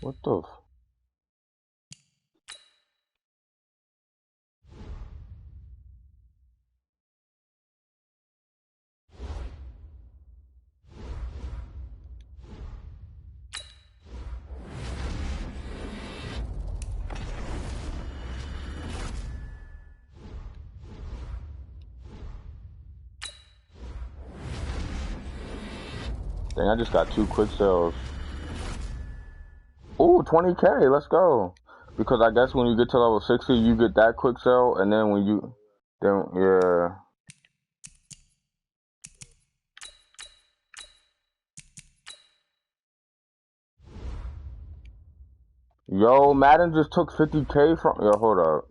What the? Dang, I just got 2 quick sales. Ooh, 20K, let's go. Because I guess when you get to level 60, you get that quick sell, and then when you, then, yeah. Yo, Madden just took 50K from, yo, hold up.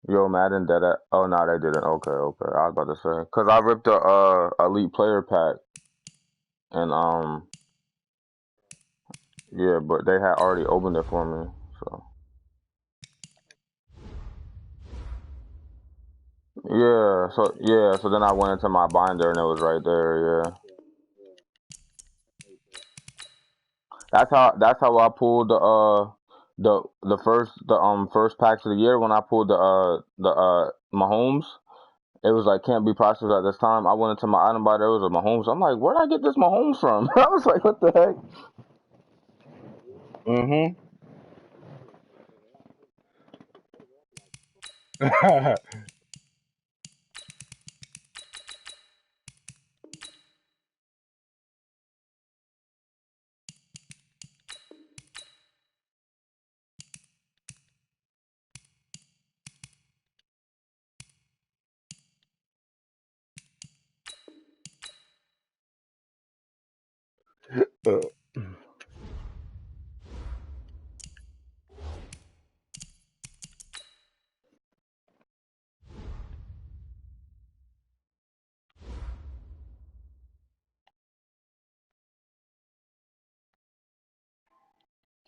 Yo, Madden did that. Oh, no, they didn't. Okay, okay. I was about to say. Because I ripped the, Elite Player Pack, and, yeah, but they had already opened it for me, so. So then I went into my binder, and it was right there, yeah. That's how I pulled the first packs of the year when I pulled the Mahomes. It was like can't be processed at this time. I went into my item bar, there was a Mahomes. I'm like, where'd I get this Mahomes from? I was like, what the heck? Mm-hmm.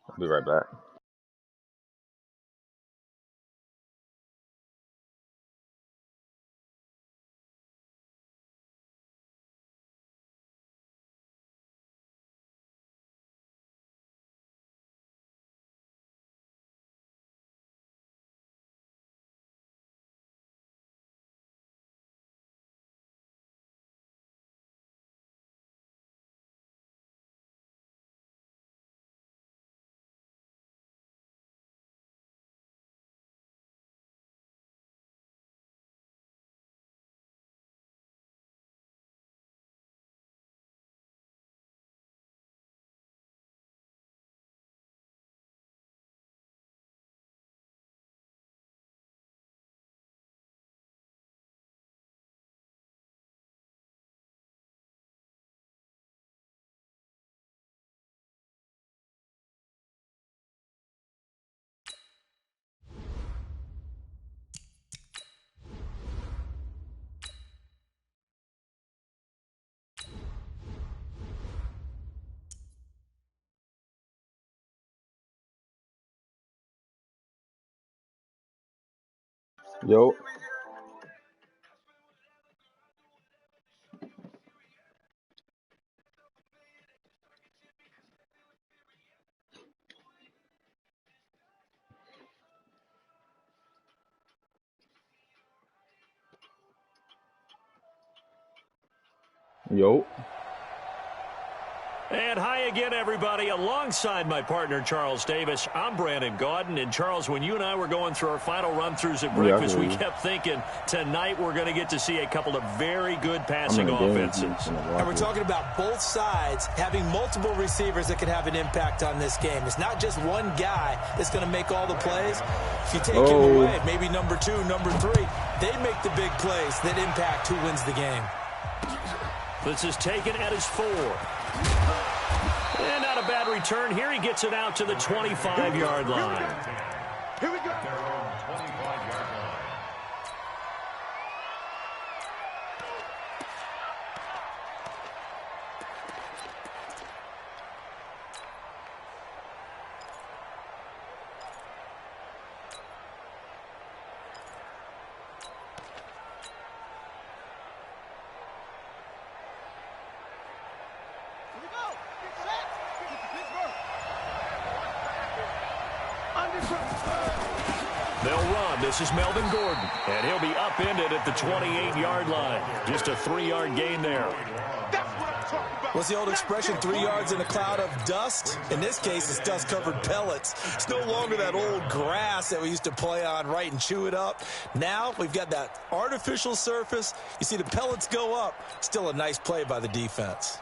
I'll be right back. Yo. Yo. And hi again, everybody. Alongside my partner, Charles Davis, I'm Brandon Gaudin. And, Charles, when you and I were going through our final run-throughs at breakfast, we kept thinking tonight we're going to get to see a couple of very good passing offenses. And we're talking about both sides having multiple receivers that can have an impact on this game. It's not just one guy that's going to make all the plays. If you take him away, maybe number 2, number 3, they make the big plays that impact who wins the game. This is taken at his 4. And not a bad return. Here he gets it out to the 25-yard line. Here we go. 25-yard line. They'll run. This is Melvin Gordon. And he'll be upended at the 28-yard line. Just a 3-yard gain there. What's the old expression, 3 yards in a cloud of dust? In this case, it's dust-covered pellets. It's no longer that old grass that we used to play on, right, and chew it up. Now we've got that artificial surface. You see the pellets go up. Still a nice play by the defense.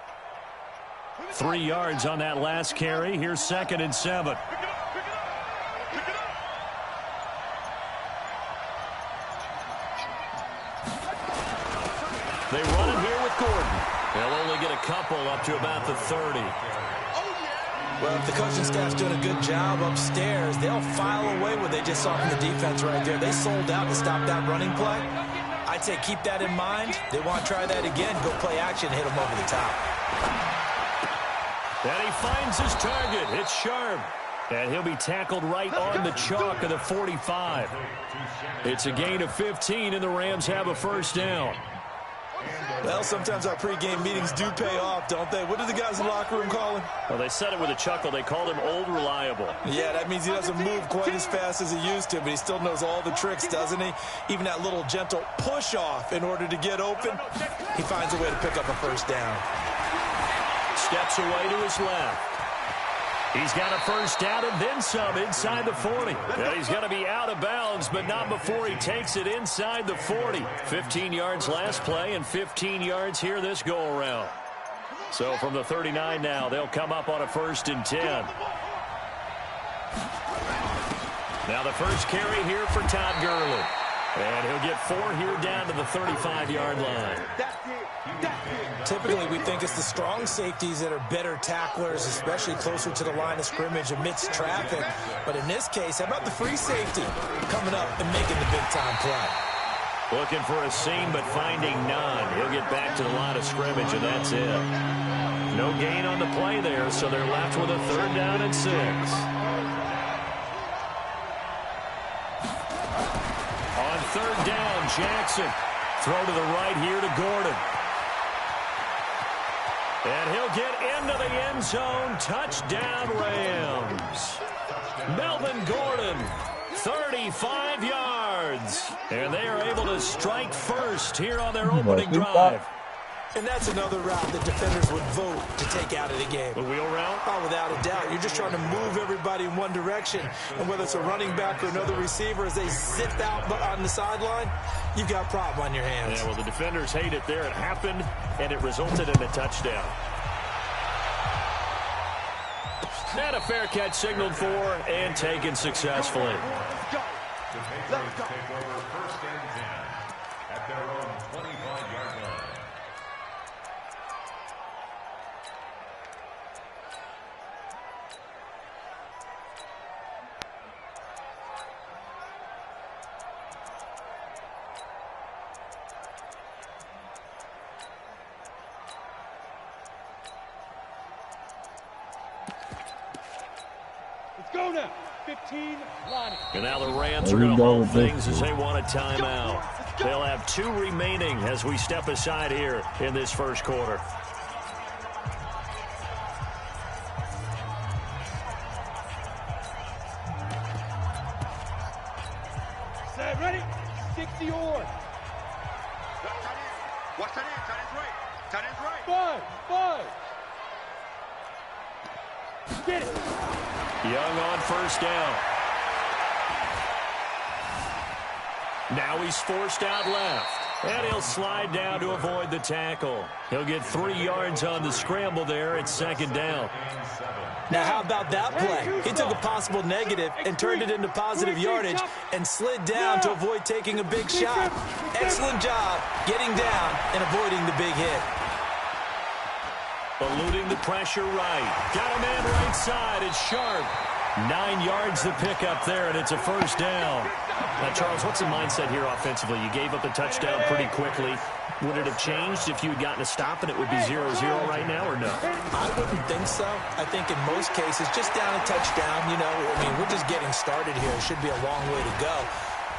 3 yards on that last carry. Here's 2nd and 7. They run it here with Gordon. They'll only get a couple up to about the 30. Well, if the coaching staff's doing a good job upstairs, they'll file away what they just saw from the defense right there. They sold out to stop that running play. I'd say keep that in mind. They want to try that again. Go play action, hit them over the top. And he finds his target. It's Sharp. And he'll be tackled right on the chalk of the 45. It's a gain of 15, and the Rams have a first down. Well, sometimes our pregame meetings do pay off, don't they? What do the guys in the locker room call him? Well, they said it with a chuckle. They called him Old Reliable. Yeah, that means he doesn't move quite as fast as he used to, but he still knows all the tricks, doesn't he? Even that little gentle push-off in order to get open, he finds a way to pick up a first down. Steps away to his left. He's got a first down and then some inside the 40. And he's going to be out of bounds, but not before he takes it inside the 40. 15 yards last play and 15 yards here this go-around. So from the 39 now, they'll come up on a 1st and 10. Now the first carry here for Todd Gurley. And he'll get 4 here down to the 35-yard line. Typically, we think it's the strong safeties that are better tacklers, especially closer to the line of scrimmage amidst traffic. But in this case, how about the free safety coming up and making the big-time play? Looking for a seam, but finding none. He'll get back to the line of scrimmage, and that's it. No gain on the play there, so they're left with a 3rd down and 6. On 3rd down, Jackson. Throw to the right here to Gordon. And he'll get into the end zone. Touchdown, Rams. Melvin Gordon, 35 yards. And they are able to strike first here on their opening drive. And that's another route that defenders would vote to take out of the game. The wheel route? Oh, without a doubt. You're just trying to move everybody in one direction. And whether it's a running back or another receiver, as they zip out on the sideline, you've got a problem on your hands. Yeah, well, the defenders hate it there. It happened, and it resulted in a touchdown. And a fair catch signaled for and taken successfully. Let's go. Take over 1st and 10 at their own 25-yard line. Go now. 15, line. And now the Rams are going to hold things as they want a timeout. They'll have 2 remaining as we step aside here in this first quarter. Set, ready? 60 or. Watch that in. Tight end's right. Tight end's right. 5. Get it. Young on 1st down. Now he's forced out left. And he'll slide down to avoid the tackle. He'll get 3 yards on the scramble there at 2nd down. Now, how about that play? He took a possible negative and turned it into positive yardage and slid down to avoid taking a big shot. Excellent job getting down and avoiding the big hit. Eluding the pressure right. Got a man right side. It's Sharp. 9 yards to pick up there, and it's a 1st down. Now, Charles, what's the mindset here offensively? You gave up the touchdown pretty quickly. Would it have changed if you had gotten a stop and it would be 0-0 right now, or no? I wouldn't think so. I think in most cases, just down a touchdown, you know, I mean, we're just getting started here. It should be a long way to go.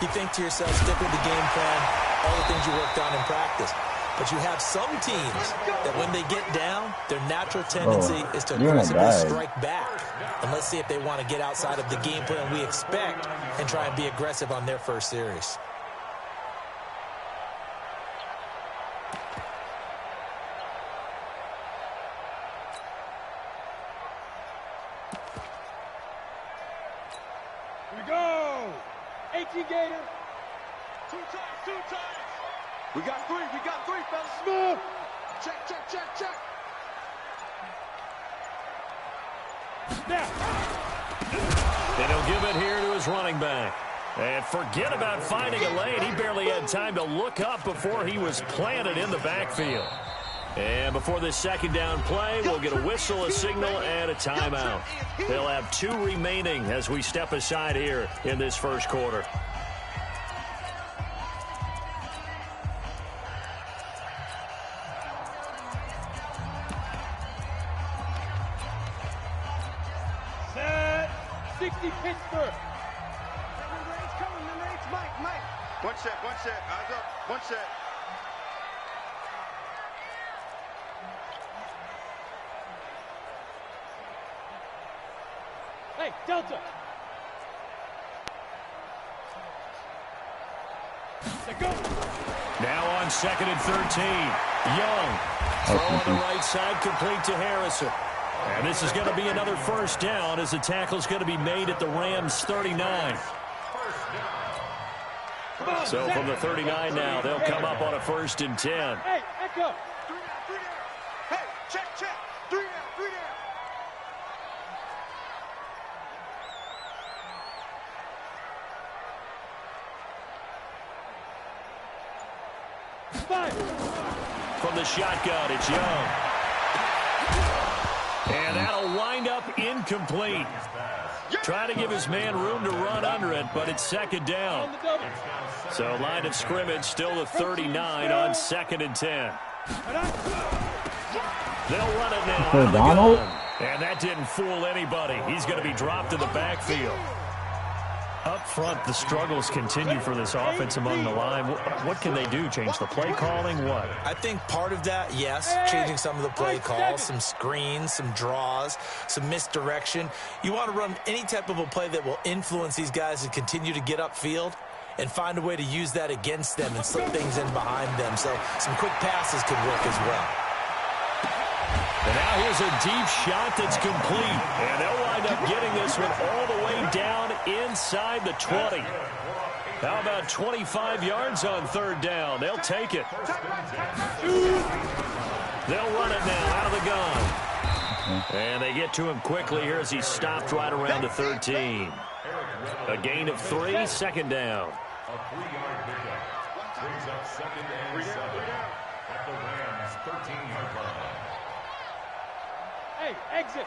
You think to yourself, stick with the game plan, all the things you worked on in practice. But you have some teams that when they get down, their natural tendency is to aggressively strike back. And let's see if they want to get outside of the game plan we expect and try and be aggressive on their first series. Here we go. 18 Gator. Two times. We got three, fellas. Smooth. Check. Now. And he'll give it here to his running back. And forget about finding a lane. He barely had time to look up before he was planted in the backfield. And before this second down play, we'll get a whistle, a signal, and a timeout. They'll have 2 remaining as we step aside here in this first quarter. Set. 60 Pittsburgh. Mike. One set. Eyes up. One set. Hey, Delta. Let go. Now on 2nd and 13. Young. Throw on the right side, complete to Harrison. And this is going to be another first down as the tackle's going to be made at the Rams' 39. So from the 39 now, they'll come up on a 1st and 10. Hey, Echo. 3 down. Hey, check. 3 down. 5. From the shotgun, it's Young. And that'll wind up incomplete. Trying to give his man room to run under it, but it's 2nd down. On the double. So line of scrimmage still the 39 on 2nd and 10. They'll run it now out of the gun. And that didn't fool anybody. He's going to be dropped in the backfield. Up front, the struggles continue for this offense among the line. What can they do? Change the play calling? What? I think part of that, yes, changing some of the play calls, some screens, some draws, some misdirection. You want to run any type of a play that will influence these guys to continue to get upfield and find a way to use that against them and slip things in behind them. So some quick passes could work as well. And now here's a deep shot that's complete. And they'll wind up getting this one all the way down inside the 20. How about 25 yards on 3rd down? They'll take it. They'll run it now out of the gun. And they get to him quickly here as he's stopped right around the 13. A gain of 3, 2nd down. A 3-yard pickup brings up 2nd and 7 at the Rams' 13-yard line. Hey, exit.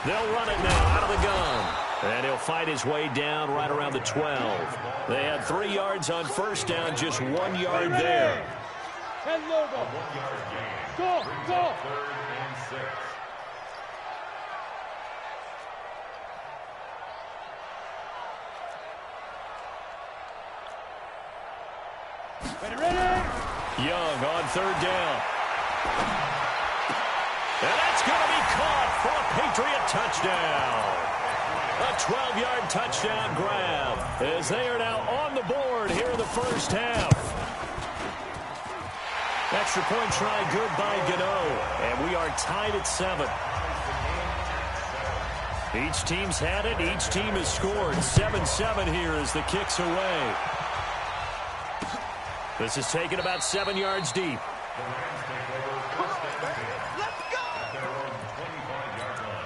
They'll run it now out of the gun. And he'll fight his way down right around the 12. They had 3 yards on 1st down, just 1 yard there. 10 logo. A 1-yard gain. Go. Brings up 3rd and 6. Ready. Young on 3rd down. And that's going to be caught for a Patriot touchdown. A 12-yard touchdown grab as they are now on the board here in the first half. Extra point try good by Gano. And we are tied at 7. Each team's had it. Each team has scored. 7-7 here as the kick's away. This is taken about 7 yards deep. The Rams take over 1st and 10 at their own 25-yard line.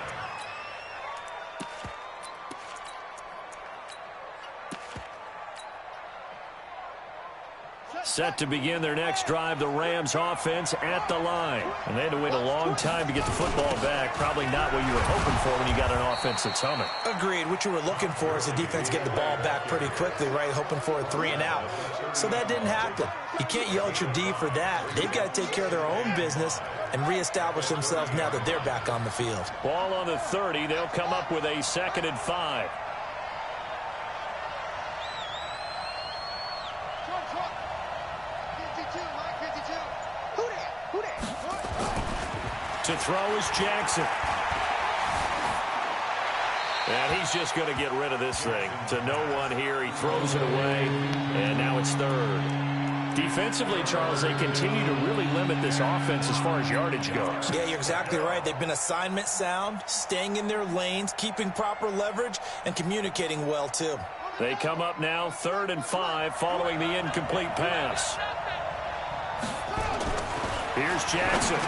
Set to begin their next drive, the Rams offense at the line. And they had to wait a long time to get the football back. Probably not what you were hoping for when you got an offense that's humming. Agreed. What you were looking for is the defense getting the ball back pretty quickly, right? Hoping for a 3 and out. So that didn't happen. You can't yell at your D for that. They've got to take care of their own business and reestablish themselves now that they're back on the field. Ball on the 30. They'll come up with a 2nd and 5. To throw is Jackson. And he's just going to get rid of this thing. To no one here. He throws it away. And now it's third. Defensively, Charles, they continue to really limit this offense as far as yardage goes. Yeah, you're exactly right. They've been assignment sound, staying in their lanes, keeping proper leverage, and communicating well, too. They come up now 3rd and 5 following the incomplete pass. Here's Jackson.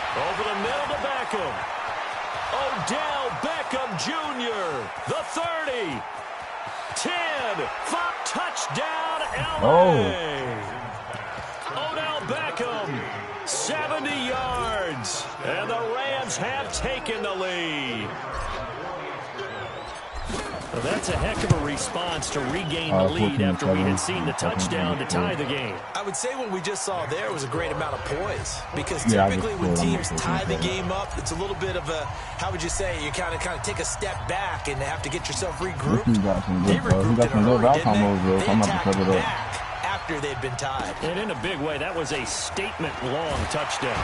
Over the middle to Beckham. Odell Beckham Jr. The 30. 10. 5. Touchdown, LA. Odell Beckham. 70 yards. And the Rams have taken the lead. Well, that's a heck of a response to regain the lead after we had seen the touchdown to tie the game. I would say what we just saw there was a great amount of poise, because typically when teams tie the game up, it's a little bit of a, how would you say, you kind of take a step back and have to get yourself regrouped. They regrouped in a hurry, didn't they? They attacked back after they'd been tied. And in a big way, that was a statement-long touchdown.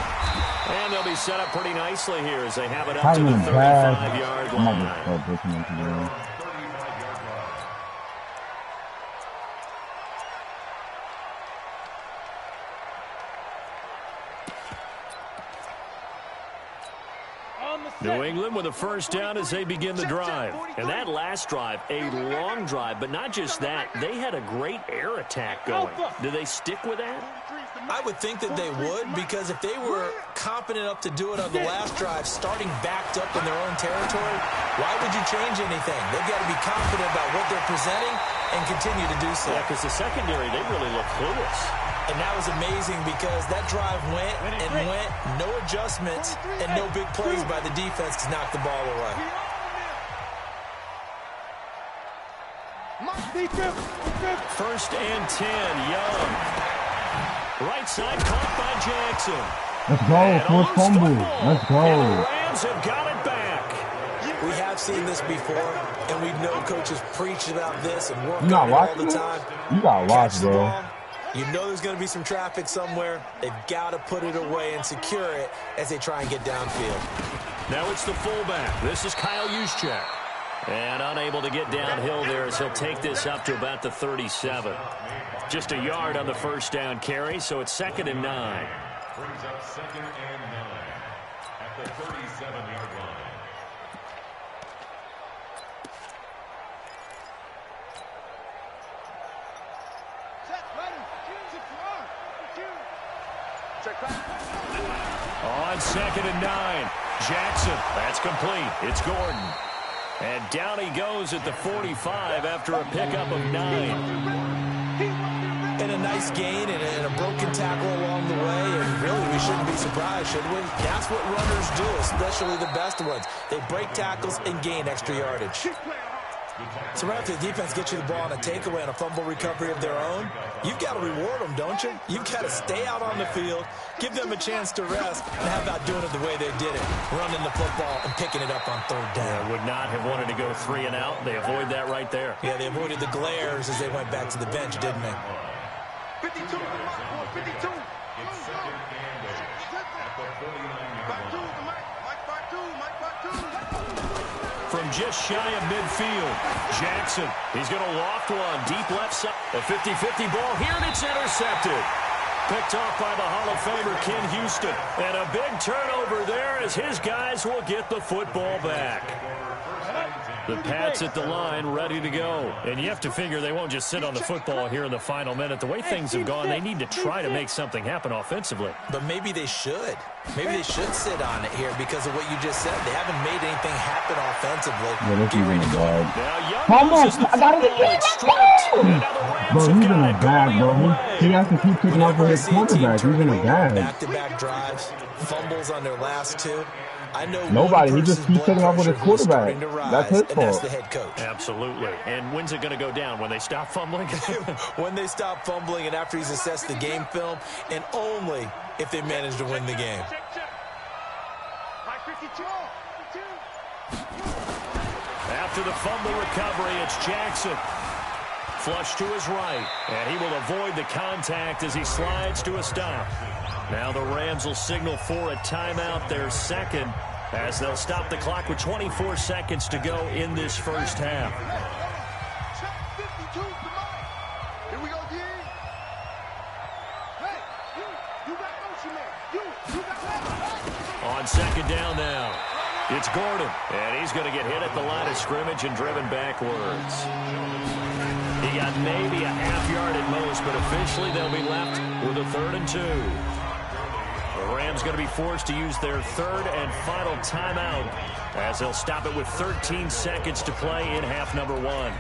And they'll be set up pretty nicely here as they have it up to the 35-yard line. New England with a first down as they begin the drive. And that last drive, a long drive, but not just that. They had a great air attack going. Do they stick with that? I would think that they would, because if they were confident enough to do it on the last drive, starting backed up in their own territory, why would you change anything? They've got to be confident about what they're presenting and continue to do so. Yeah, because the secondary, they really look clueless. And that was amazing, because that drive went and went, no adjustments, and no big plays by the defense to knock the ball away. First and 10, Young. Right side caught by Jackson. Let's go, first fumble. Let's go. And the Rams have got it back. We have seen this before, and we know coaches preach about this and work on it all the time. You gotta watch, bro. You know there's going to be some traffic somewhere. They've got to put it away and secure it as they try and get downfield. Now it's the fullback. This is Kyle Juszczyk. And unable to get downhill there as he'll take this up to about the 37. Just a yard on the first down carry, so it's 2nd and 9. Brings up 2nd and 9 at the 37-yard line. On 2nd and 9, Jackson. That's complete. It's Gordon. And down he goes at the 45 after a pickup of 9. And a nice gain and a broken tackle along the way. And really, we shouldn't be surprised, should we? That's what runners do, especially the best ones. They break tackles and gain extra yardage. So right after the defense gets you the ball on a takeaway and a fumble recovery of their own, you've got to reward them, don't you? You've got to stay out on the field, give them a chance to rest, and how about doing it the way they did it, running the football and picking it up on 3rd down. Yeah, would not have wanted to go 3 and out. They avoid that right there. Yeah, they avoided the glares as they went back to the bench, didn't they? 52, 52. It's 2nd and 8 at the 49-yard line. From just shy of midfield, Jackson. He's going to loft one deep left side. A 50-50 ball here, and it's intercepted. Picked off by the Hall of Famer Ken Houston. And a big turnover there as his guys will get the football back. The Pats at the line, ready to go. And you have to figure they won't just sit on the football here in the final minute. The way things have gone, they need to try to make something happen offensively. But maybe they should. Maybe they should sit on it here because of what you just said. They haven't made anything happen offensively. Yeah, this is in the bag. Now Young loses the football. It's stripped. And now the Rams Bro, he's have in got a it bag, going bro. away. He has to keep picking up for his quarterback. He's in a bag. Back-to-back drives, fumbles on their last 2. I know nobody. He just keeps picking up with his quarterback. That's his fault. That's the head coach. Absolutely. And when's it going to go down? When they stop fumbling? When they stop fumbling and after he's assessed the game film, and only if they manage to win the game. After the fumble recovery, it's Jackson. Flush to his right, and he will avoid the contact as he slides to a stop. Now the Rams will signal for a timeout, their second, as they'll stop the clock with 24 seconds to go in this first half. Here we go, D. Hey, you got motion man. You got that. On second down now, it's Gordon, and he's going to get hit at the line of scrimmage and driven backwards. He got maybe a half yard at most, but officially they'll be left with a 3rd and 2. The Rams going to be forced to use their 3rd and final timeout as they'll stop it with 13 seconds to play in half number 1.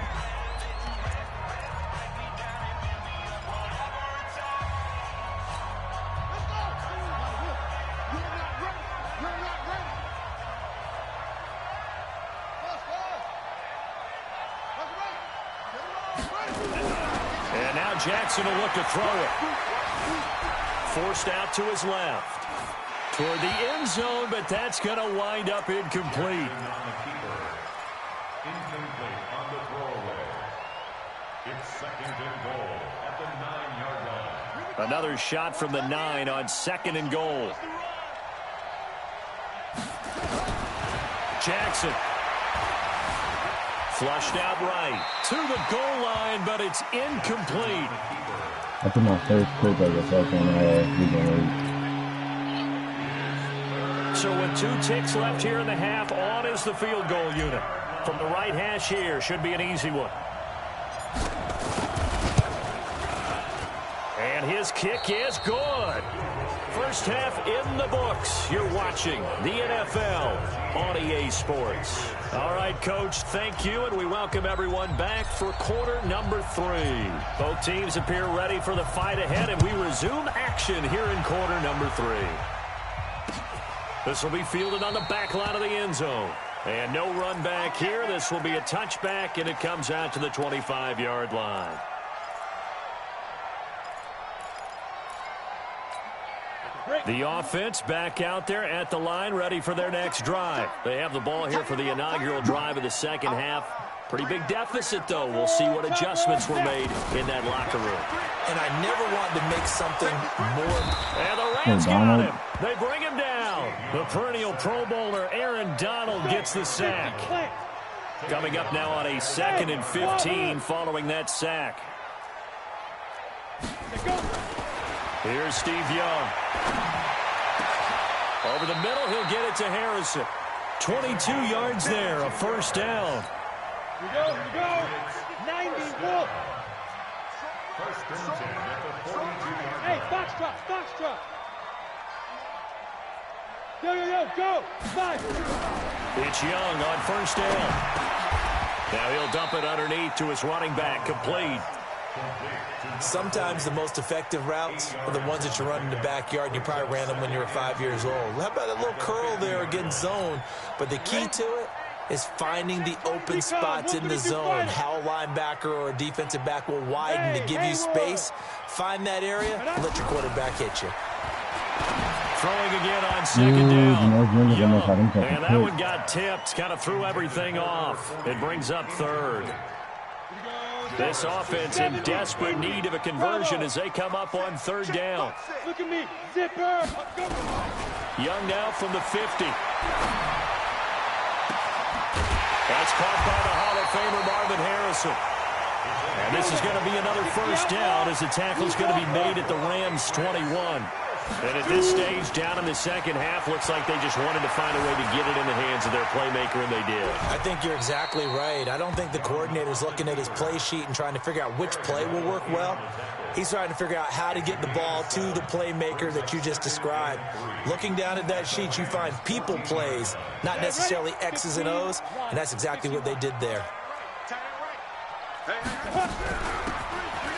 And now Jackson will look to throw it. Forced out to his left. Toward the end zone, but that's going to wind up incomplete. Incomplete on the throwaway. It's 2nd and goal at the 9-yard line. Another shot from the 9 on 2nd and goal. Jackson. Flushed out right to the goal line, but it's incomplete. I think my first clip I guess I can So with 2 ticks left here in the half, on is the field goal unit. From the right hash here, should be an easy one. And his kick is good. First half in the books. You're watching the NFL on EA Sports. All right, Coach, thank you, and we welcome everyone back for quarter number 3. Both teams appear ready for the fight ahead, and we resume action here in quarter number 3. This will be fielded on the back line of the end zone. And no run back here. This will be a touchback, and it comes out to the 25-yard line. The offense back out there at the line, ready for their next drive. They have the ball here for the inaugural drive of the second half. Pretty big deficit, though. We'll see what adjustments were made in that locker room. And I never wanted to make something more. And the Rams got him. They bring him down. The perennial Pro Bowler Aaron Donald gets the sack. Coming up now on a 2nd and 15 following that sack. Here's Steve Young. Over the middle, he'll get it to Harrison. 22 yards there, a first down. Here we go. 91. First and 10 at the 42-yard line. Hey, foxtrot. Go. 5. It's Young on first down. Now he'll dump it underneath to his running back, complete. Sometimes the most effective routes are the ones that you run in the backyard, and you probably ran them when you were 5 years old. How about a little curl there against zone? But the key to it is finding the open spots in the zone. How a linebacker or a defensive back will widen to give you space. Find that area and let your quarterback hit you. Throwing again on 2nd down. Young. And that one got tipped, kind of threw everything off. It brings up 3rd. This offense in desperate need of a conversion as they come up on 3rd down. Look at me. Zipper. Young now from the 50. That's caught by the Hall of Famer Marvin Harrison. And this is going to be another first down as the tackle is going to be made at the Rams' 21. And at this stage, down in the second half, looks like they just wanted to find a way to get it in the hands of their playmaker, and they did. I think you're exactly right. I don't think the coordinator's looking at his play sheet and trying to figure out which play will work well. He's trying to figure out how to get the ball to the playmaker that you just described. Looking down at that sheet, you find people plays, not necessarily X's and O's, and that's exactly what they did there.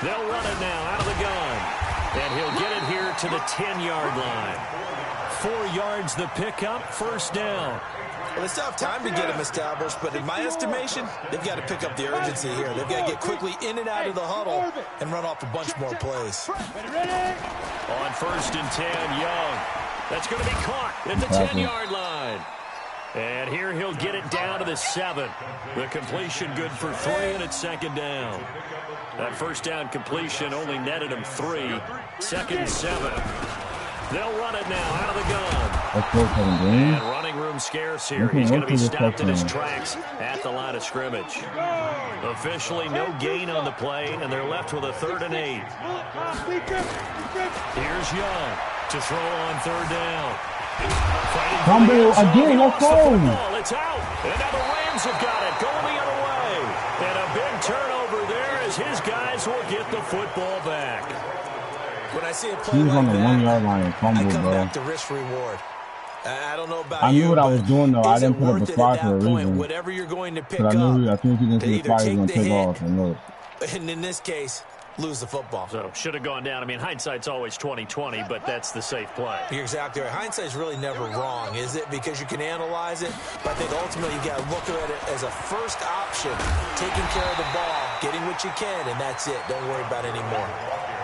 They'll run it now out of the gun. And he'll get it here to the 10-yard line. 4 yards the pickup, first down. Well, they still have time to get them established, but in my estimation, they've got to pick up the urgency here. They've got to get quickly in and out of the huddle and run off a bunch more plays. On 1st and 10, Young. That's going to be caught at the 10-yard line. And here he'll get it down to the 7. The completion good for 3, and it's second down. That first down completion only netted him 3. Second and 7. They'll run it now out of the gun. And running room scarce here. He's going to be stopped in his tracks at the line of scrimmage. Officially no gain on the play, and they're left with a 3rd and 8. Here's Young to throw on 3rd down. Fumble again, let's go. It's out. And now the Rams have got it going the other way. And a big turnover there as his guys will get the football back. When I see a play like on the that, 1 yard line and fumble, I come bro. back to risk reward. I don't know about I knew you, what I was doing though. I didn't put up worth a it flag at for a that point, reason. whatever you're going to pick Because I knew, up, as soon as he didn't see the either flag, he was take going the to take hit, off. I know it. and in this case, lose the football. So should have gone down. I mean, hindsight's always 20/20, but that's the safe play. You're exactly right. Hindsight's really never wrong, is it? Because you can analyze it, but I think ultimately you got to look at it as a first option, taking care of the ball, getting what you can, and that's it. Don't worry about it anymore.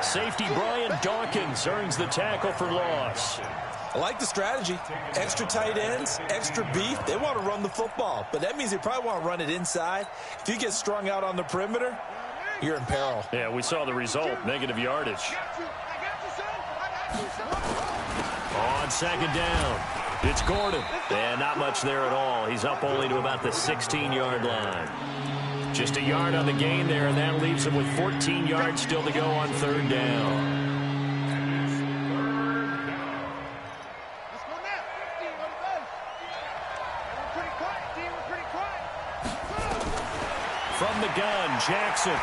Safety Brian Dawkins earns the tackle for loss. I like the strategy. Extra tight ends, extra beef. They want to run the football, but that means they probably want to run it inside. If you get strung out on the perimeter, you're in peril. Yeah, we saw the result, negative yardage. On second down, it's Gordon. And not much there at all. He's up only to about the 16-yard line. Just a yard on the gain there, and that leaves him with 14 yards still to go on 3rd down. From the gun, Jackson.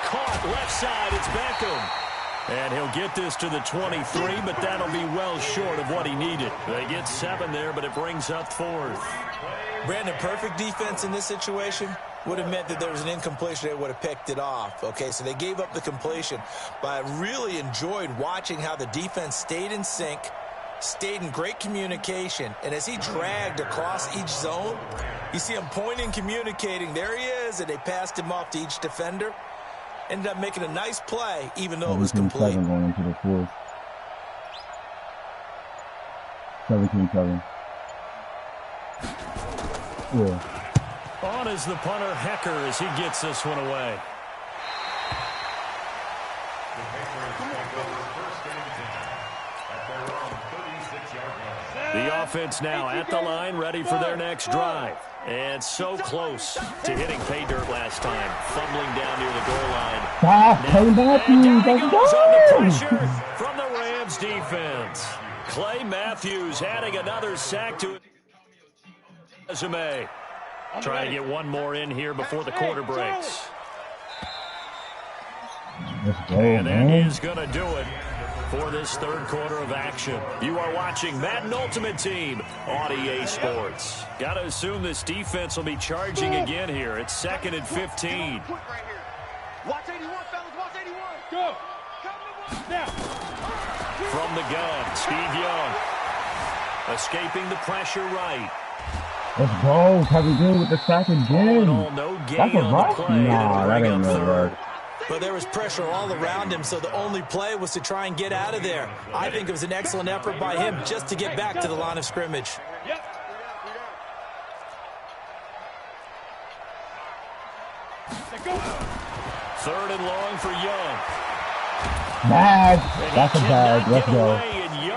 Caught left side, it's Beckham. And he'll get this to the 23, but that'll be well short of what he needed. They get 7 there, but it brings up 4th. Brandon, perfect defense in this situation would have meant that there was an incompletion. They would have picked it off. Okay, so they gave up the completion. But I really enjoyed watching how the defense stayed in sync, stayed in great communication, and as he dragged across each zone, you see him pointing, communicating. There he is, and they passed him off to each defender. Ended up making a nice play, even though it was complete. 17-7 going into the 4th. 17-7. Yeah. On is the punter, Hecker, as he gets this one away. The offense now at the line, ready for their next drive. And so close to hitting pay dirt last time. Fumbling down near the goal line. Clay Matthews, let's go! On the pressure from the Rams defense. Clay Matthews adding another sack to his resume. Trying to get one more in here before the quarter breaks. Let's go, And that man. is going to do it for this 3rd quarter of action. You are watching Madden Ultimate Team on EA Sports. Got to assume this defense will be charging again here. It's 2nd and 15. Watch 81, fellas. Watch 81. Go. Now. From the gun, Steve Young. Escaping the pressure right. Let's go. Kevin Green with the sack All in again. all, no That's gain a on rush? the play. Nah, that Bring ain't up no 3rd. rush. But there was pressure all around him, so the only play was to try and get out of there. I think it was an excellent effort by him just to get back to the line of scrimmage. Yep. 3rd and long for Young. Bag. That's a bag. Let's go.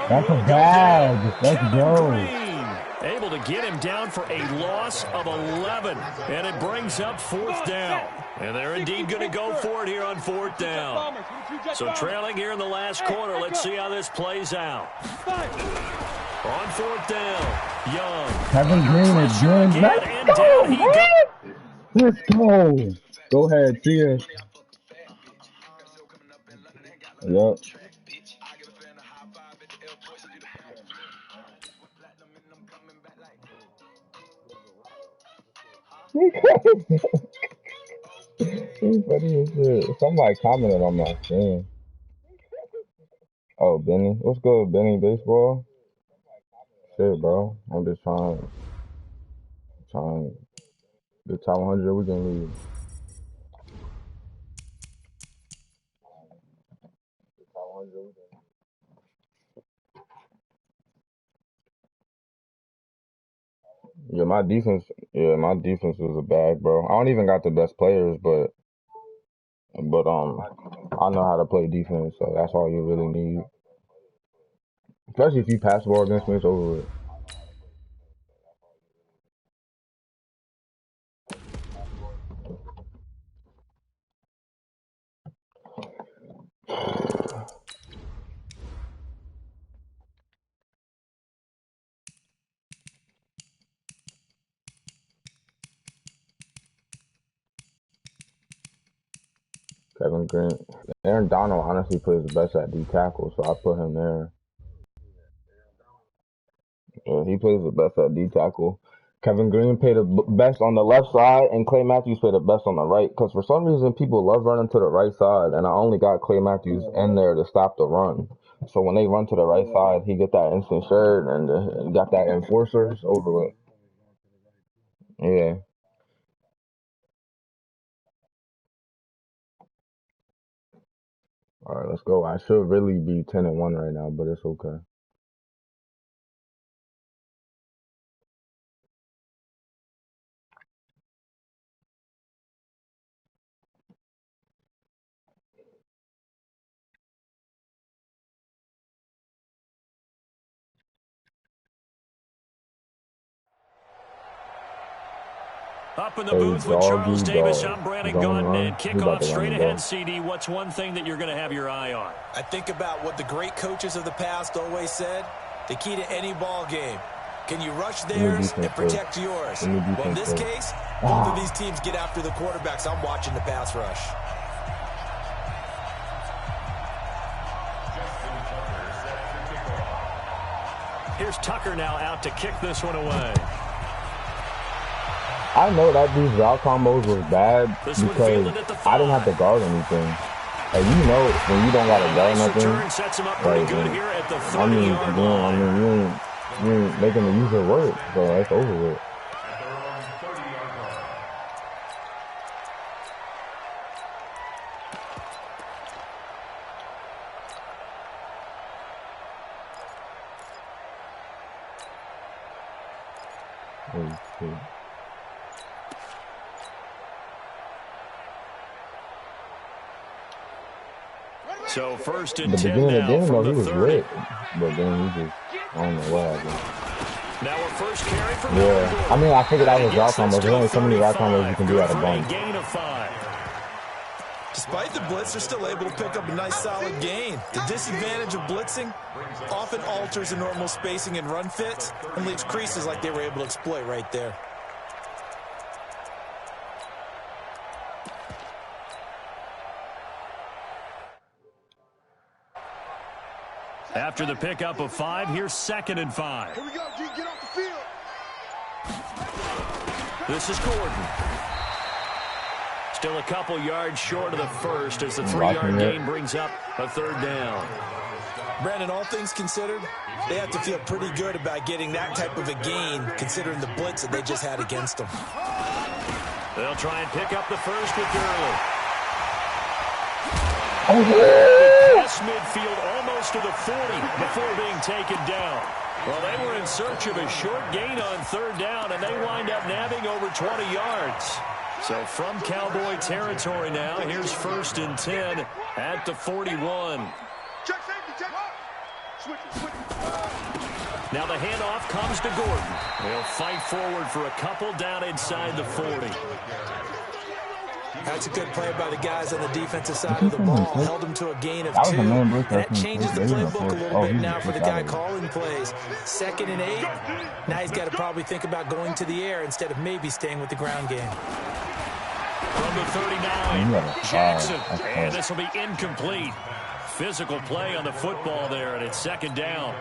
That's a bag. Let's go. Able to get him down for a loss of 11. And it brings up 4th down. And they're indeed going to go for it here on 4th down. So trailing here in the last quarter. Let's see how this plays out. On 4th down, Young. Kevin Green again. Let's go, man. Let's go. Go ahead. See ya. Yep. He's funny as shit. Somebody commented on my stream. Oh, Benny. What's good, Benny Baseball? Shit, bro. I'm just trying the top 100 we can leave. Yeah, my defense is a bag, bro. I don't even got the best players, but I know how to play defense, so that's all you really need. Especially if you pass the ball against me, it's over with. Kevin Green. Aaron Donald honestly plays the best at D tackle, so I put him there. Yeah, he plays the best at D tackle. Kevin Green played the best on the left side, and Clay Matthews played the best on the right. Because for some reason, people love running to the right side, and I only got Clay Matthews in there to stop the run. So when they run to the right side, he get that instant shirt and got that enforcer. It's over with. Yeah. All right, let's go. I should really be 10-1 right now, but it's okay. Up in the booth with Charles Davis, I'm Brandon Gaudin, and kickoff straight ahead, CD. What's one thing that you're going to have your eye on? I think about what the great coaches of the past always said. The key to any ball game. Can you rush theirs and protect yours? Well, in this case, both of these teams get after the quarterbacks. I'm watching the pass rush. Here's Tucker now out to kick this one away. I know that these route combos was bad because I didn't have to guard anything. Like, you know, when you don't got to guard nothing, like, you ain't making the user work, so that's over with. So first and 10 now from the 30. Lit, but then he just, I don't know what happened. Now a first carry from I mean, I figured out his route combos. There's only so many route combos you can do at a bunch. Gain of 5. Despite the blitz, they're still able to pick up a nice solid gain. The disadvantage of blitzing often alters the normal spacing and run fits and leaves creases like they were able to exploit right there. After the pickup of 5, here's 2nd and 5. Here we go, G, get off the field. This is Gordon. Still a couple yards short of the first as the 3-yard gain brings up a 3rd down. Brandon, all things considered, they have to feel pretty good about getting that type of a gain considering the blitz that they just had against them. They'll try and pick up the first with Gurley. Pass midfield almost to the 40 before being taken down. Well, they were in search of a short gain on 3rd down, and they wind up nabbing over 20 yards. So from Cowboy territory now, here's 1st and 10 at the 41. Check safety, check. Switch. Now the handoff comes to Gordon. He'll fight forward for a couple down inside the 40. That's a good play by the guys on the defensive side of the ball. Held them to a gain of 2. That changes the playbook a little bit now for the guy calling plays. 2nd and 8. Now he's got to probably think about going to the air instead of maybe staying with the ground game. From the 39, Jackson. And this will be incomplete. Physical play on the football there, and it's 2nd down.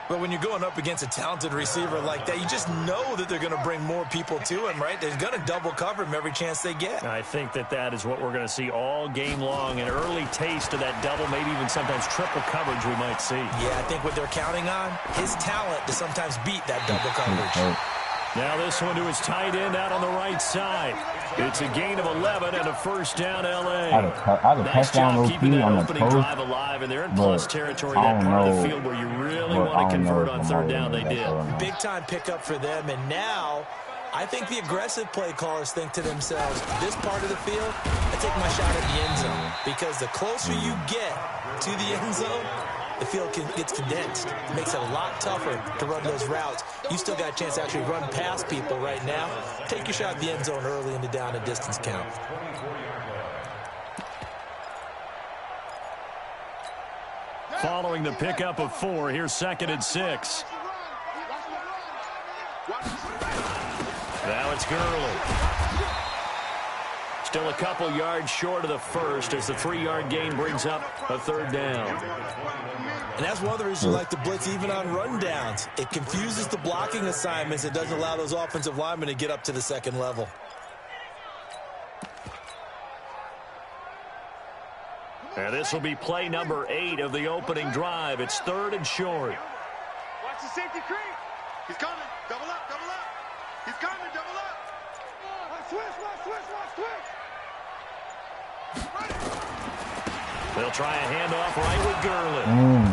But when you're going up against a talented receiver like that, you just know that they're going to bring more people to him, right? They're going to double cover him every chance they get. I think that is what we're going to see all game long, an early taste of that double, maybe even sometimes triple coverage we might see. Yeah, I think what they're counting on, his talent to sometimes beat that double coverage. Now this one to his tight end out on the right side. It's a gain of 11 and a first down, L.A. I had a touchdown keeping that on the opening post, drive alive, and they're in plus territory, that part of the field where you really want to convert on third down. They did. Big-time pickup for them, and now I think the aggressive play callers think to themselves, this part of the field, I take my shot at the end zone, because the closer you get to the end zone, the field gets condensed. It makes it a lot tougher to run those routes. You still got a chance to actually run past people right now. Take your shot at the end zone early in the down and distance count. Following the pickup of 4, here's 2nd and 6. Now it's Gurley. Still a couple yards short of the first as the 3-yard gain brings up a third down. And that's one of the reasons we like to blitz even on rundowns. It confuses the blocking assignments. It doesn't allow those offensive linemen to get up to the second level. And this will be play number 8 of the opening drive. It's 3rd and short. Watch the safety creep. He's coming. Double up, double up. He's coming, double up. Watch switch. They'll try a handoff right with Gurley.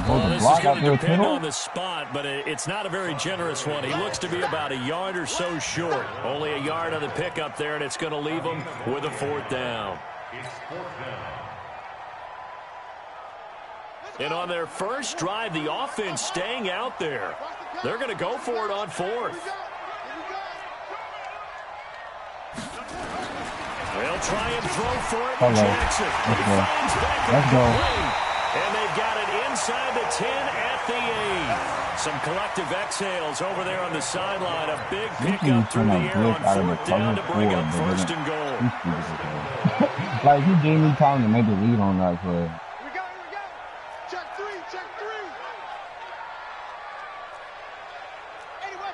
Well, this is going to depend on the spot, but it's not a very generous one. He looks to be about a yard or so short. Only a yard on the pickup there, and it's going to leave him with a 4th down. And on their first drive, the offense staying out there. They're going to go for it on 4th. They'll try and throw for it to Jackson. He finds Beckham. And they've got it inside the 10 at the 8. Some collective exhales over there on the sideline. A big pickup through the air on 4th down to bring up 1st and goal. Like, he gave me time to make a lead on that play. We got. Check 3. Anyway.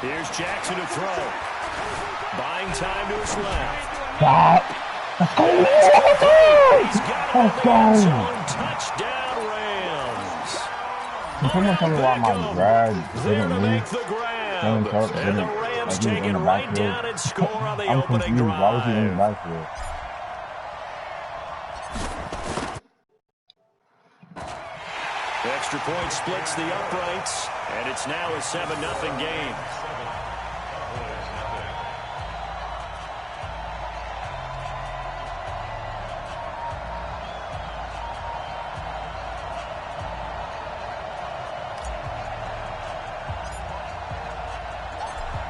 Here's Jackson to throw. Buying time to his left. Let's go! Touchdown Rams. Someone tell me why my drag didn't move. And the Rams take it right down and score on the opening drive. Why was he in the backfield? Extra point splits the uprights, and it's now a 7-0 game.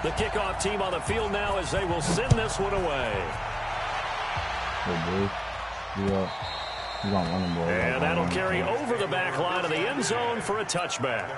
The kickoff team on the field now as they will send this one away. And that'll carry over the back line of the end zone for a touchback.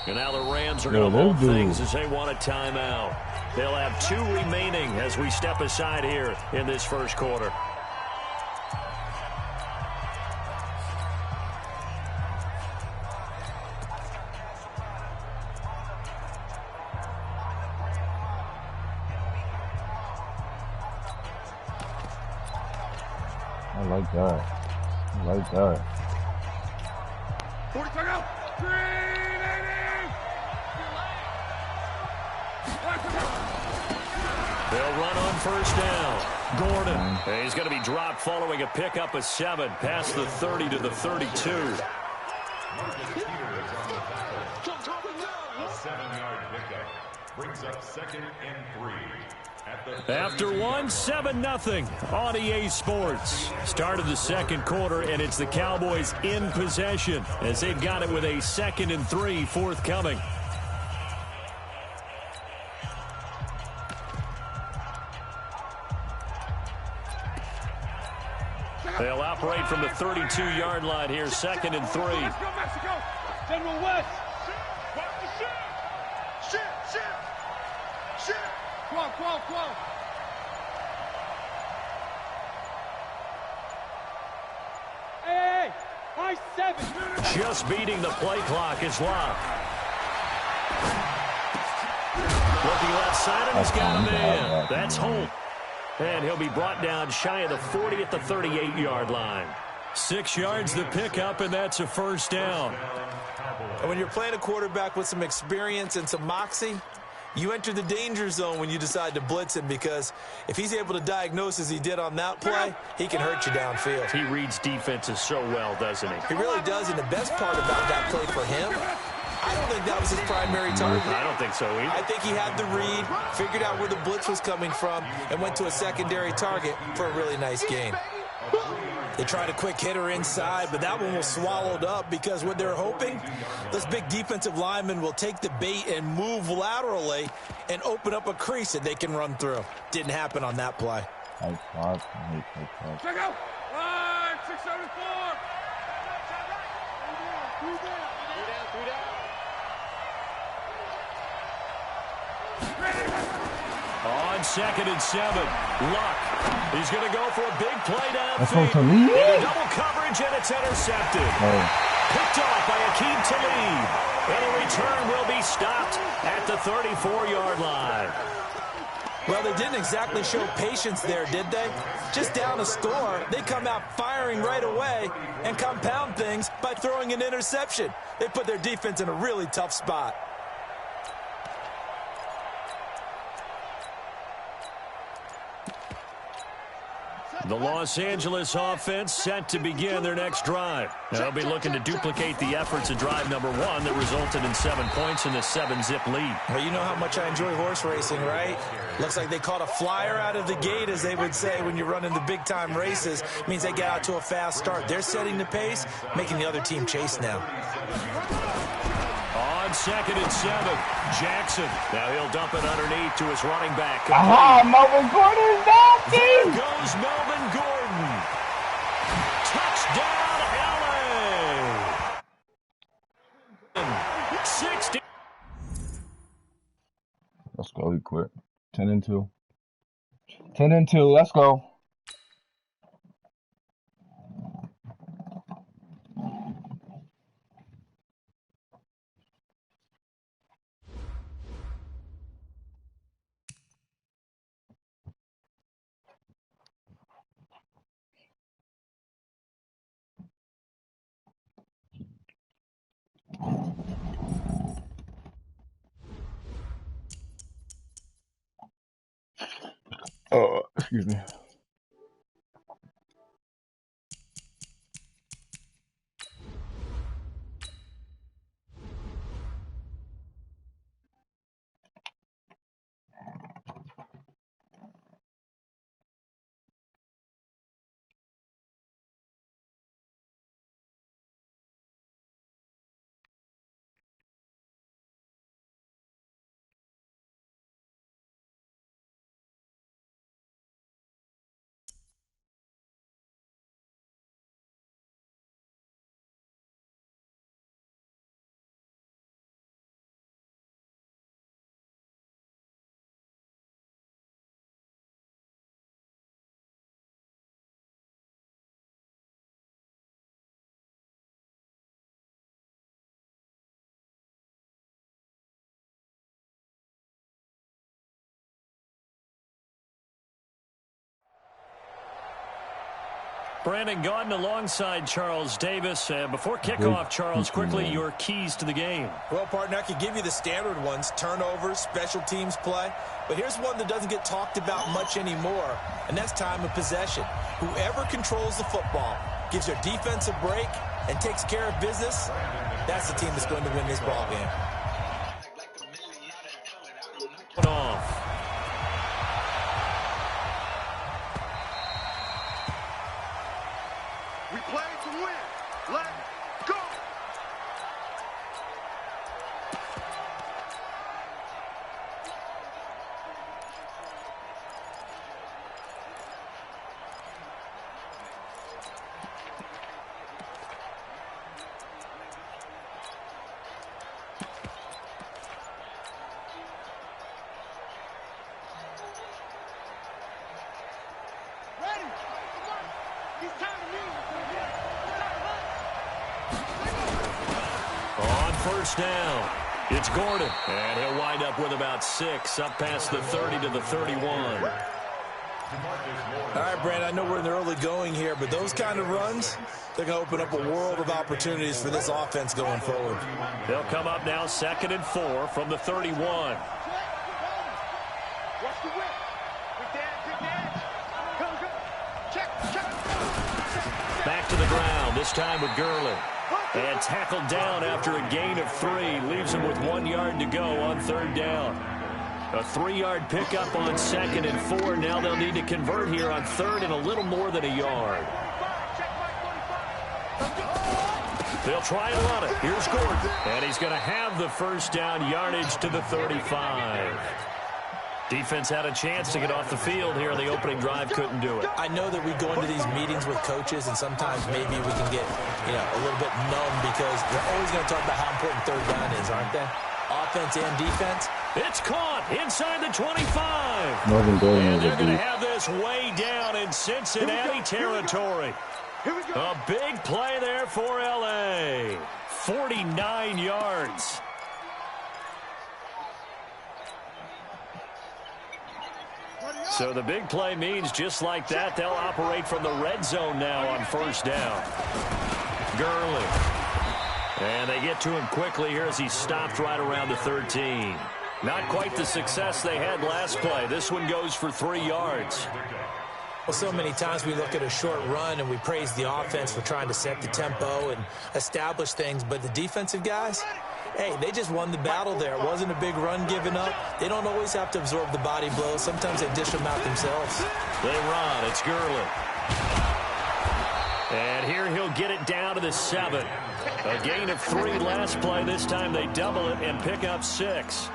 And now the Rams are going to hold things as they want a timeout. They'll have 2 remaining as we step aside here in this first quarter. I like that. 40 to go. 380. They'll run on first down. Gordon. He's going to be dropped following a pickup of 7 past the 30 to the 32. A 7-yard pickup brings up 2nd and 3. After 7-0 on EA Sports. Start of the second quarter, and it's the Cowboys in possession as they've got it with a 2nd and 3 forthcoming. They'll operate from the 32-yard line here, 2nd and 3. Let's go, Mexico. General West. Shit. Hey, high 7. Just beating the play clock is Locke. Looking left side, and he's got a man. That's Holt. And he'll be brought down shy of the 40 at the 38-yard line. 6 yards the pickup, and that's a first down. And when you're playing a quarterback with some experience and some moxie, you enter the danger zone when you decide to blitz him, because if he's able to diagnose as he did on that play, he can hurt you downfield. He reads defenses so well, doesn't he? He really does, and the best part about that play for him, I don't think that was his primary target. I don't think so either. I think he had the read, figured out where the blitz was coming from, and went to a secondary target for a really nice gain. They tried a quick hitter inside, but that one was swallowed up because what they're hoping, this big defensive lineman will take the bait and move laterally and open up a crease that they can run through. Didn't happen on that play. Check out. 674. On 2nd and 7, Luck. He's going to go for a big play That's going to downfield. lead. Into double coverage, and it's intercepted. Picked off by Akeem Talib. And the return will be stopped at the 34-yard line. Well, they didn't exactly show patience there, did they? Just down a score, they come out firing right away and compound things by throwing an interception. They put their defense in a really tough spot. The Los Angeles offense set to begin their next drive. They'll be looking to duplicate the efforts of drive number 1 that resulted in 7 points in the 7-zip lead. Well, you know how much I enjoy horse racing, right? Looks like they caught a flyer out of the gate, as they would say when you're running the big-time races. It means they get out to a fast start. They're setting the pace, making the other team chase now. On 2nd and 7, Jackson. Now he'll dump it underneath to his running back. Aha, Melvin Gordon is back, There team! goes Melvin Gordon. Touchdown, LA. 60. Let's go, he quit. 10-2. 10-2, let's go. Excuse me. Brandon Gaudin alongside Charles Davis. Before kickoff, Charles, quickly your keys to the game. Well, partner, I could give you the standard ones, turnovers, special teams play. But here's one that doesn't get talked about much anymore, and that's time of possession. Whoever controls the football, gives their defense a break, and takes care of business, that's the team that's going to win this ball game. Off. We play to win. Let's go. On first down, it's Gordon. And he'll wind up with about 6, up past the 30 to the 31. All right, Brandon, I know we're in the early going here, but those kind of runs, they're going to open up a world of opportunities for this offense going forward. They'll come up now 2nd and 4 from the 31. Back to the ground, this time with Gurley. And tackled down after a gain of 3. Leaves him with 1 yard to go on 3rd down. A 3-yard pickup on 2nd and 4. Now they'll need to convert here on 3rd and a little more than a yard. They'll try and run it. Here's Gordon. And he's going to have the first down, yardage to the 35. Defense had a chance to get off the field here on the opening drive, couldn't do it. I know that we go into these meetings with coaches, and sometimes maybe we can get, a little bit numb because they're always going to talk about how important 3rd down is, aren't they? Offense and defense. It's caught inside the 25. And they're going to have this way down in Cincinnati territory. A big play there for L.A. 49 yards. So the big play means just like that, they'll operate from the red zone now on first down. Gurley. And they get to him quickly here as he stopped right around the 13. Not quite the success they had last play. This one goes for 3 yards. Well, so many times we look at a short run and we praise the offense for trying to set the tempo and establish things, but the defensive guys, hey, they just won the battle there. It wasn't a big run given up. They don't always have to absorb the body blows. Sometimes they dish them out themselves. They run. It's Gurley. And here he'll get it down to the 7. A gain of 3 last play. This time they double it and pick up 6.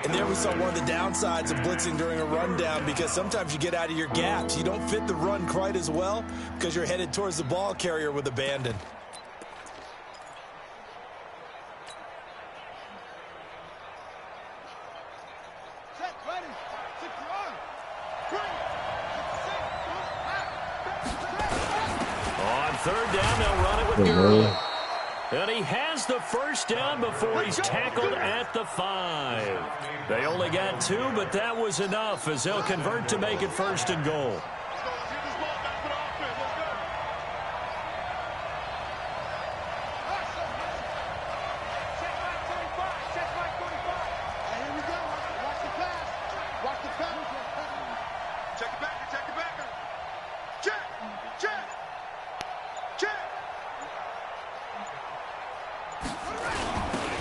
And there we saw one of the downsides of blitzing during a rundown, because sometimes you get out of your gaps. You don't fit the run quite as well because you're headed towards the ball carrier with abandon. On 3rd down, they'll run it with Gurley. And he has the first down before he's tackled at the 5. They only got 2, but that was enough as they'll convert to make it 1st and goal.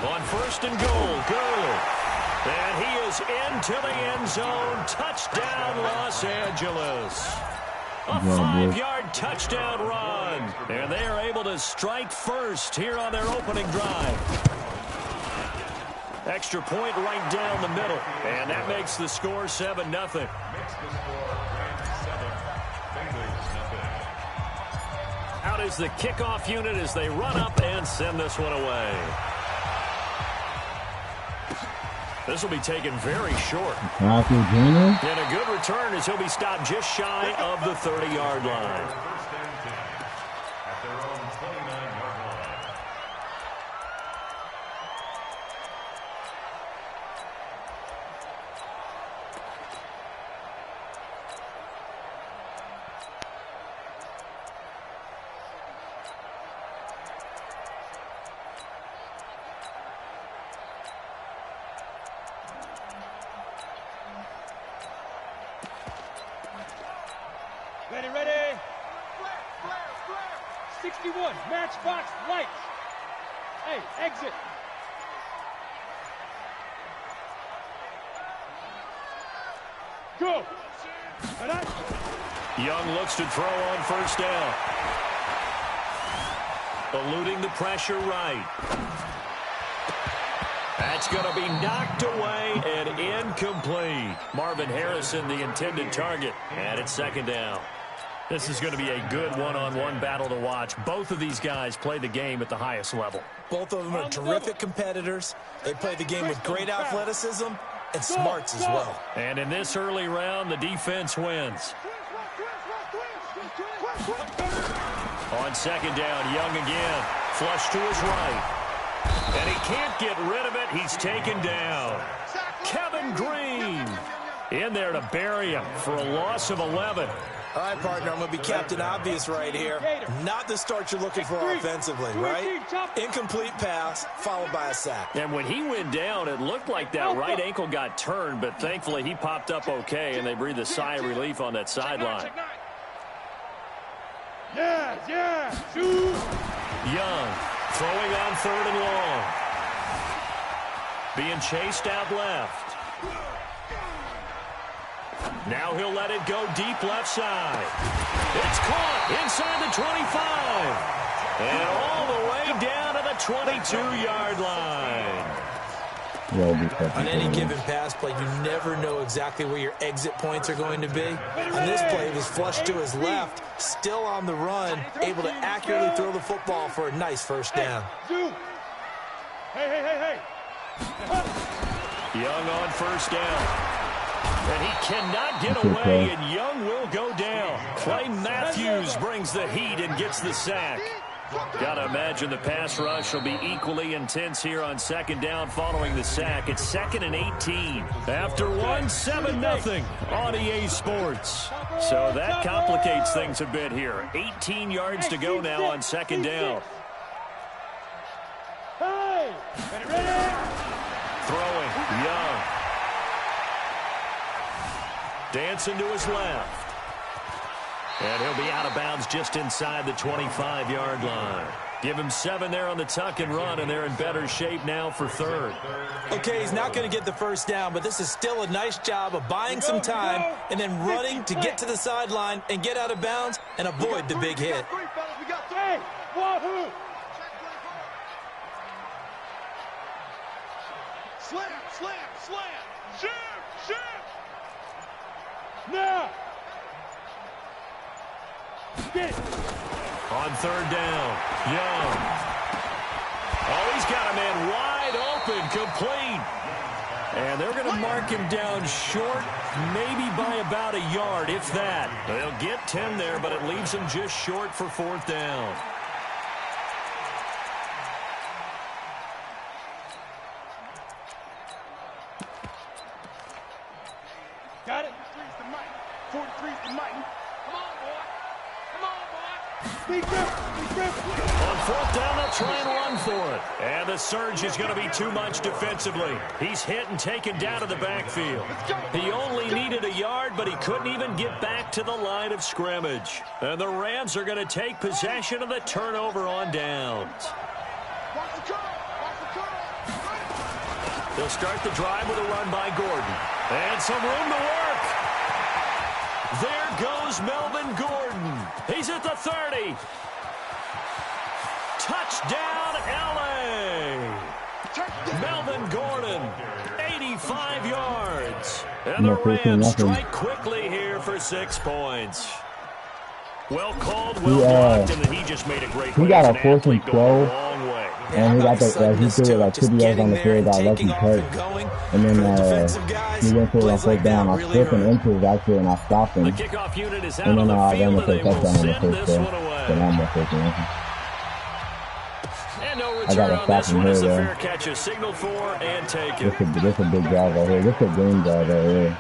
On 1st and goal, Gurley. And he is into the end zone. Touchdown, Los Angeles. A 5-yard touchdown run. And they are able to strike first here on their opening drive. Extra point right down the middle. And that makes the score 7-0. Out is the kickoff unit as they run up and send this one away. This will be taken very short. Matthew Jr. And a good return as he'll be stopped just shy of the 30-yard line. At their own 29-yard line. Ready. 61, matchbox lights. Hey, exit. Go. Young looks to throw on 1st down. Eluding the pressure right. That's going to be knocked away and incomplete. Marvin Harrison, the intended target, and it's 2nd down. This is going to be a good one-on-one battle to watch. Both of these guys play the game at the highest level. Both of them are terrific competitors. They play the game with great athleticism and smarts as well. And in this early round, the defense wins. On second down, Young again. Flush to his right. And he can't get rid of it. He's taken down. Kevin Green in there to bury him for a loss of 11. All right, partner, I'm going to be Captain Obvious right here. Not the start you're looking for offensively, right? Incomplete pass, followed by a sack. And when he went down, it looked like that right ankle got turned, but thankfully he popped up okay, and they breathed a sigh of relief on that sideline. Yeah, shoot. Young throwing on 3rd and long. Being chased out left. Now he'll let it go deep left side. It's caught inside the 25. And all the way down to the 22-yard line. On any given pass play, you never know exactly where your exit points are going to be. On this play, it was flushed to his left, still on the run, able to accurately throw the football for a nice first down. Hey. Young on first down. And he cannot get away, and Young will go down. Clay Matthews brings the heat and gets the sack. Got to imagine the pass rush will be equally intense here on second down following the sack. It's 2nd and 18. After one, 7-0 on EA Sports. So that complicates things a bit here. 18 yards to go now on second down. Throwing, Young. Dancing to his left. And he'll be out of bounds just inside the 25-yard line. Give him 7 there on the tuck and run, and they're in better shape now for 3rd. Okay, he's not going to get the first down, but this is still a nice job of buying some time and then running to get to the sideline and get out of bounds and avoid the big hit. Slam. Shoot. Now. On 3rd down, Young. Oh, he's got a man wide open, complete. And they're going to mark him down short, maybe by about a yard, if that. They'll get 10 there, but it leaves him just short for 4th down. Got it. 43's the mic. Come on, boy. Big grip. On 4th down, they'll try and run for it. And the surge is going to be too much defensively. He's hit and taken down to the backfield. He only needed a yard, but he couldn't even get back to the line of scrimmage. And the Rams are going to take possession of the turnover on downs. They'll start the drive with a run by Gordon. And some room to work. There goes Melvin Gordon. He's at the 30. Touchdown, L.A. Melvin Gordon, 85 yards. And the Rams strike quickly here for 6 points. Well called, well blocked, and he just made a great play. He got a 4th and 12. And he got the, he threw it like 2 yards on the field, got left and hurt. And then he went for it on 4th down. I slipped him into it actually, and I stopped him. And then I ran the touchdown on the first play. So now I'm going to take it. I got to stop him here, though. This a big drive right here. This a green drive right here.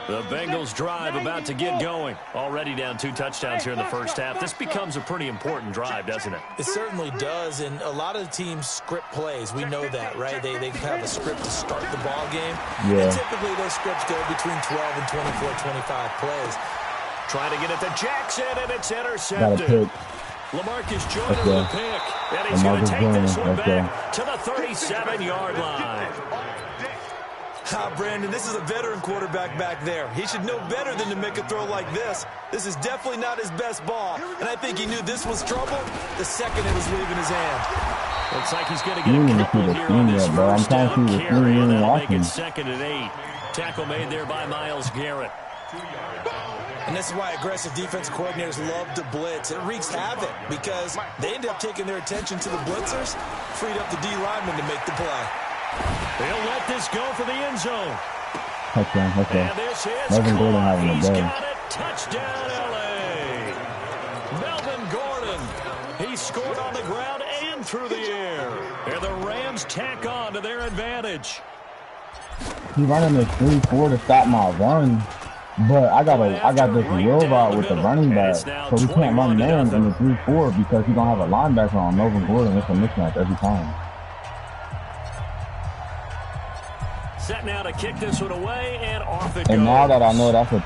The Bengals drive about to get going. Already down 2 touchdowns here in the first half. This becomes a pretty important drive, doesn't it? It certainly does, and a lot of teams script plays. We know that, right? They have a script to start the ball game. Yeah. And typically those scripts go between 12 and 24, 25 plays. Trying to get it to Jackson, and it's intercepted. LaMarcus Joyner with a pick, and he's going to take this one back to the 37-yard line. Brandon, this is a veteran quarterback back there. He should know better than to make a throw like this. This is definitely not his best ball, and I think he knew this was trouble the second it was leaving his hand. Looks like he's going to get a couple here on this first down carry, and that'll make it 2nd and 8. Tackle made there by Myles Garrett. And this is why aggressive defense coordinators love to blitz. It wreaks havoc because they end up taking their attention to the blitzers, freed up the D lineman to make the play. They'll let this go for the end zone. Touchdown. And this is Melvin Gordon caught. having a He's day. got it Touchdown, L.A. Melvin Gordon. He scored on the ground and through the air. And the Rams tack on to their advantage. He's running this 3-4 to stop my run. But I got this robot with the running back, so we can't run man in the 3-4 because he's gonna have a linebacker on Melvin Gordon. It's a mismatch every time. Set now to kick this one away, and off it goes. And now that I know that's a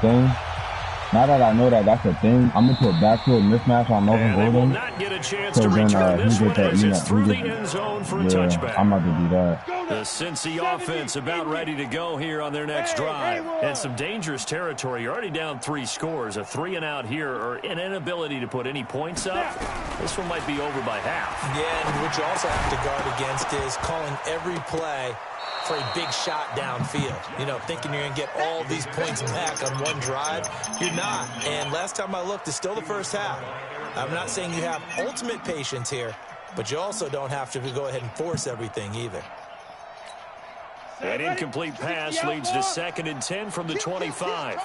thing, I'm gonna put backfield mismatch on Melvin Gordon. Not get a chance to return this one as it's through the end zone for a touchback. I'm about to do that. The Cincy offense about ready to go here on their next drive. And some dangerous territory. You're already down 3 scores. A 3-and-out here, or an inability to put any points up. This one might be over by half. Yeah, and what you also have to guard against is calling every play for a big shot downfield. You know, thinking you're going to get all these points back on one drive. You're not. And last time I looked, it's still the first half. I'm not saying you have ultimate patience here, but you also don't have to go ahead and force everything either. An incomplete pass leads to 2nd and 10 from the 25.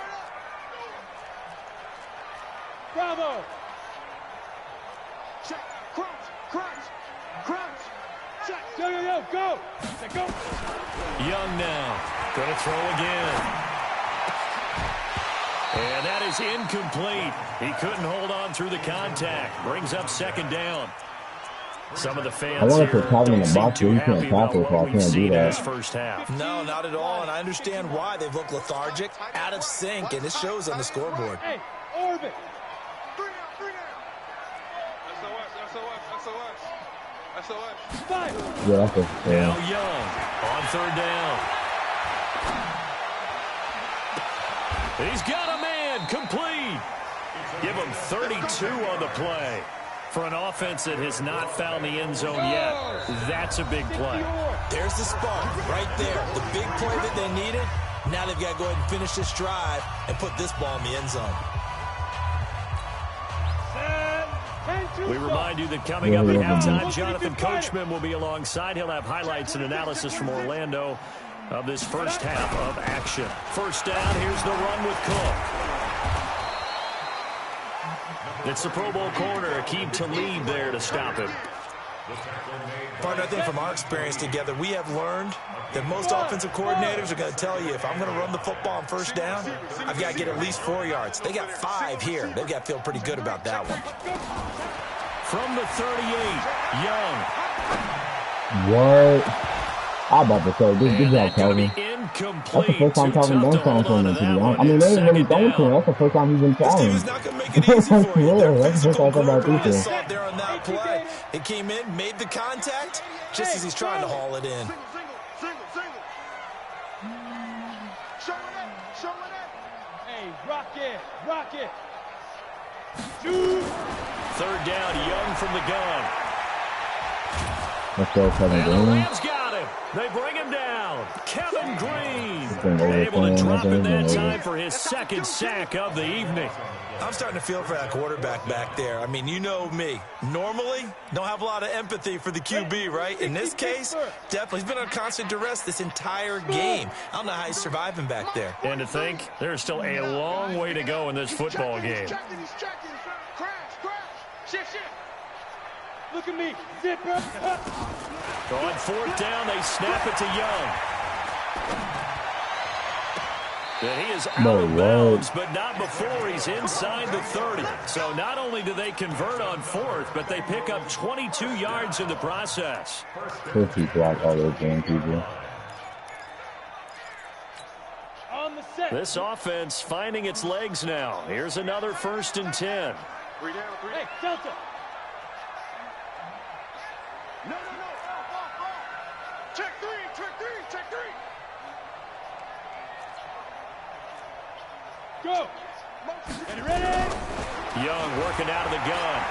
Bravo. Check. Crunch. Check. Go. Go. Young now. Going to throw again. And that is incomplete. He couldn't hold on through the contact. Brings up 2nd down. Some of the fans I want to put Calvin in the box, but he can't tackle, so I can't do that. First half. No, not at all, and I understand why. They've looked lethargic, out of sync, and it shows on the scoreboard. Hey, orbit. SOS. Yeah, that's it. Now Young on 3rd down. He's got a man complete. Give him 32 on the play. For an offense that has not found the end zone yet, that's a big play. There's the spark right there. The big play that they needed. Now they've got to go ahead and finish this drive and put this ball in the end zone. We remind you that coming up at halftime, Jonathan Coachman will be alongside. He'll have highlights and analysis from Orlando of this first half of action. First down, here's the run with Cook. It's the Pro Bowl corner, Aqib Talib there to stop it. Partner, I think from our experience together, we have learned that most offensive coordinators are going to tell you, if I'm going to run the football on first down, I've got to get at least 4 yards. They got 5 here. They've got to feel pretty good about that one. From the 38, Young. What? I'm about to say, good job, Calvin. That's the first time Calvin done something for me, to be honest. I mean, they ain't really throwing to him. That's the first time he's been challenged. Not going to make it easy for you. That's the first time about people. Saw there on that play. It came in, made the contact, just as he's trying to haul it in. Single. Show it. Hey, rock it. Shoot. 3rd down, Young from the gun. Let's go, Kevin Green. The Rams got him. They bring him down. Kevin Green able to drop in that time for his 2nd sack of the evening. I'm starting to feel for that quarterback back there. I mean, you know me. Normally, don't have a lot of empathy for the QB, right? In this case, definitely. He's been on constant duress this entire game. I don't know how he's surviving back there. And to think, there's still a long way to go in this football game. Shift. Look at me. Zipper. On 4th down, they snap it to Young. And he is out of bounds, but not before he's inside the 30. So not only do they convert on 4th, but they pick up 22 yards in the process. This offense finding its legs now. Here's another 1st and 10. Hey, Delta. No. Check three. Go. Ready? Young working out of the gun.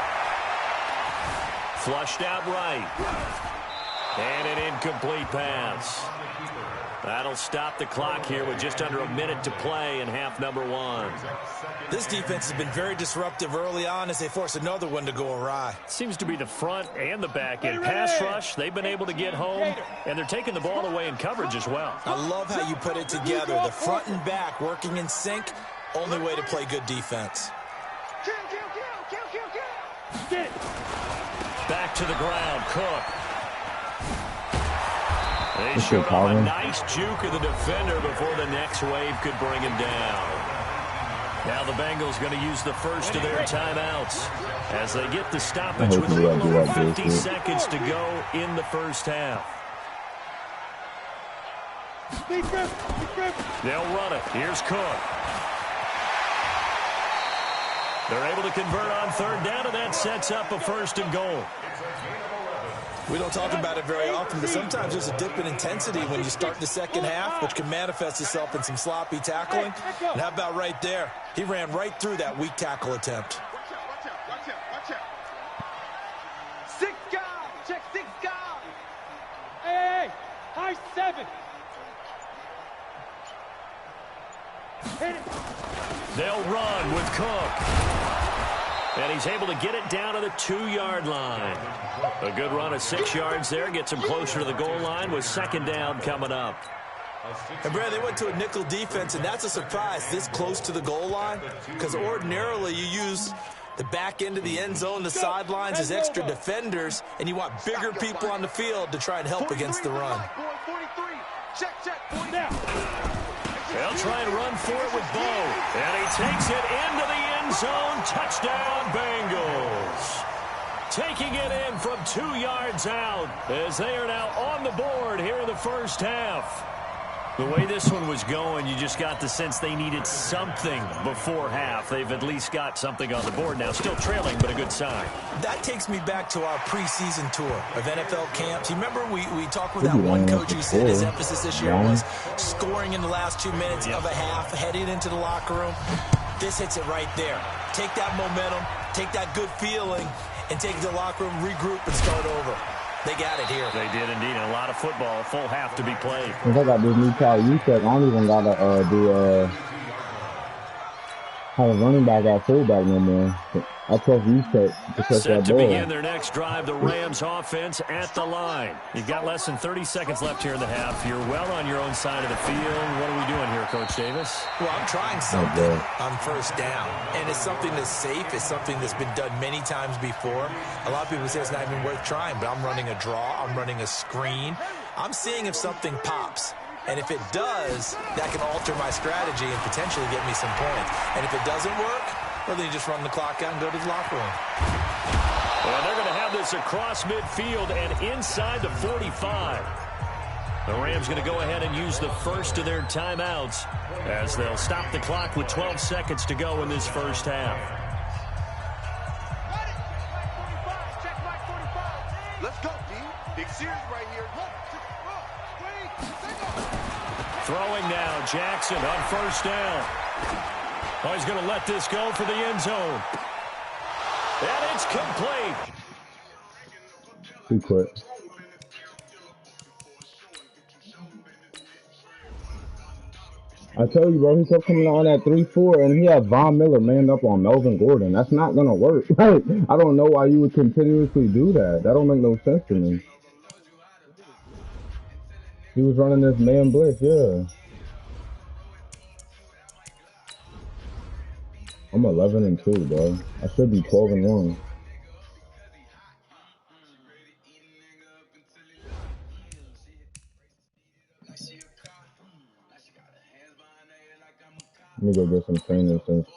Flushed out right. And an incomplete pass. That'll stop the clock here with just under a minute to play in half number 1. This defense has been very disruptive early on as they force another one to go awry. Seems to be the front and the back end. Pass rush, they've been able to get home, and they're taking the ball away in coverage as well. I love how you put it together. The front and back working in sync. Only way to play good defense. Kill. Get it. Back to the ground, Cook. They showed off a nice juke of the defender before the next wave could bring him down. Now the Bengals going to use the first of their timeouts as they get the stoppage with a little over 50 seconds to go in the first half. They'll run it. Here's Cook. They're able to convert on third down, and that sets up a 1st and goal. We don't talk about it very often, but sometimes there's a dip in intensity when you start the second half, which can manifest itself in some sloppy tackling. And how about right there? He ran right through that weak tackle attempt. Watch out. 6 guys. Check 6 guys. Hey. High 7. Hit it. They'll run with Cook. And he's able to get it down to the 2-yard line. A good run of 6 yards there. Gets him closer to the goal line with 2nd down coming up. And, Brad, they went to a nickel defense, and that's a surprise this close to the goal line, because ordinarily you use the back end of the end zone, the sidelines as extra defenders, and you want bigger people on the field to try and help against the run. 43. Check. They'll try and run for it with Bo. And he takes it into the end zone. Touchdown, Bengals. Taking it in from 2 yards out as they are now on the board here in the first half. The way this one was going, you just got the sense they needed something before half. They've at least got something on the board now. Still trailing, but a good sign. That takes me back to our preseason tour of NFL camps. You remember we talked with that one coach who said his emphasis this year was scoring in the last 2 minutes of a half, heading into the locker room. This hits it right there. Take that momentum, take that good feeling, and take it to the locker room, regroup, and start over. They got it here. They did indeed. And a lot of football, a full half to be played. I got this new Cal Usek. I don't even got to have a running back at fullback no more. I trust Usek to catch Set that to ball. begin their next drive, the Rams offense at the line. You've got less than 30 seconds left here in the half. You're well on your own side of the field. What are we doing here, Coach Davis? Well, I'm trying something on 1st down. And it's something that's safe. It's something that's been done many times before. A lot of people say it's not even worth trying, but I'm running a draw. I'm running a screen. I'm seeing if something pops. And if it does, that can alter my strategy and potentially get me some points. And if it doesn't work, well, then you just run the clock out and go to the locker room. Well, they're going to have this across midfield and inside the 45. The Rams going to go ahead and use the first of their timeouts as they'll stop the clock with 12 seconds to go in this first half. Let's go, D. Big series right here. Throwing now, Jackson on 1st down. Oh, he's going to let this go for the end zone. And it's complete. Too quick. I tell you, bro, he kept coming on at 3-4, and he had Von Miller manned up on Melvin Gordon. That's not going to work. I don't know why you would continuously do that. That don't make no sense to me. He was running this man blitz, yeah. I'm 11-2, bro. I should be 12-1. Let me go get some training since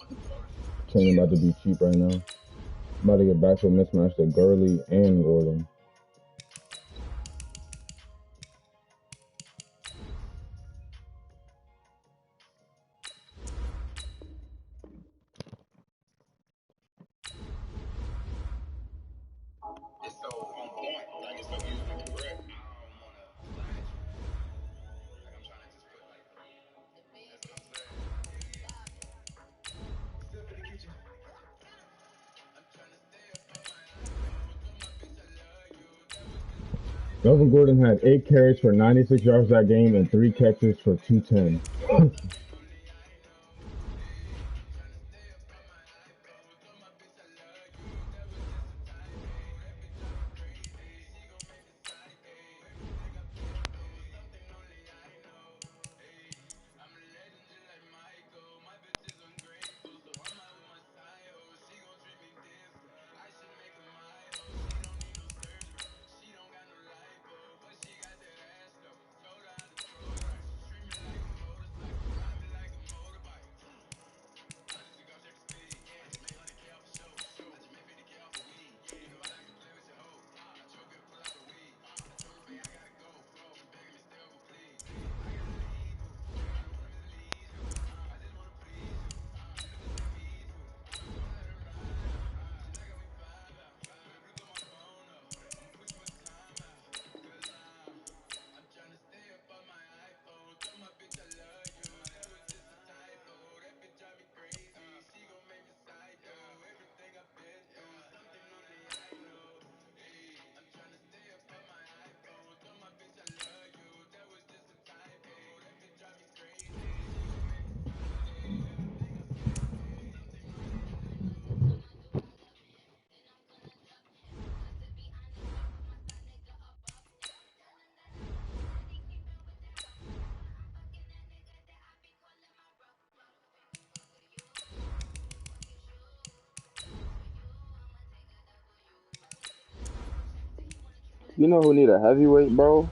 training about to be cheap right now. I'm about to get back to a mismatch to Gurley and Gordon. Melvin Gordon had 8 carries for 96 yards that game and 3 catches for 210. You know who need a heavyweight, bro?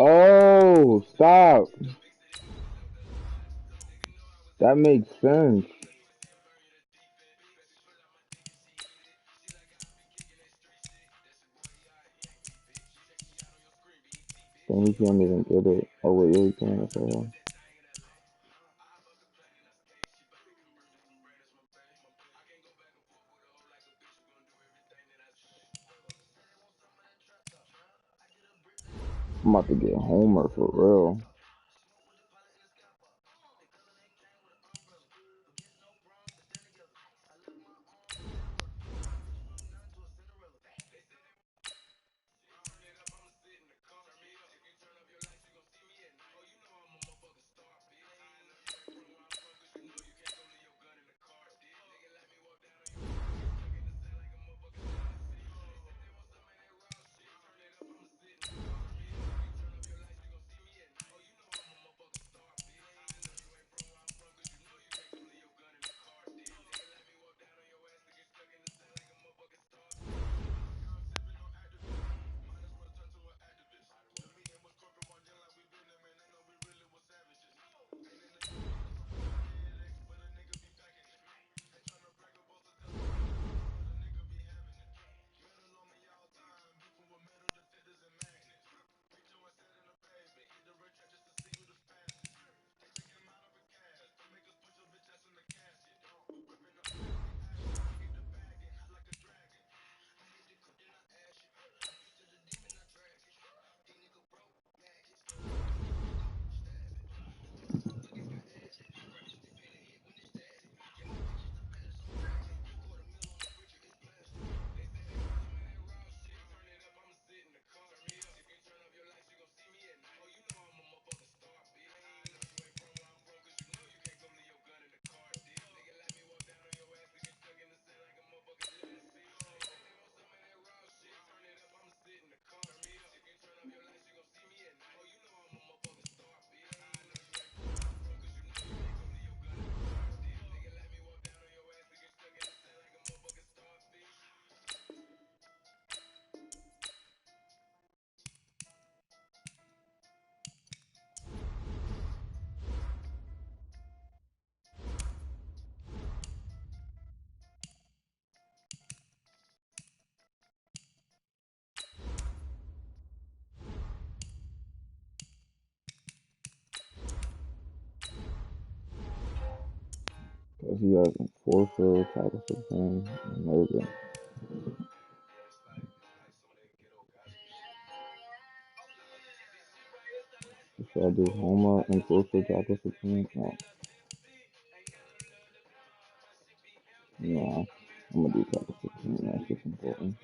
Oh, stop. That makes sense. Then he can't even get it. Oh, wait, yeah, he can. Okay. I'm about to get Homer for real. Because he has enforcer, title supreme, and Logan. Should I do Homer and closer tackle 16? No. Yeah, I'm gonna do tackle 16. That's just important.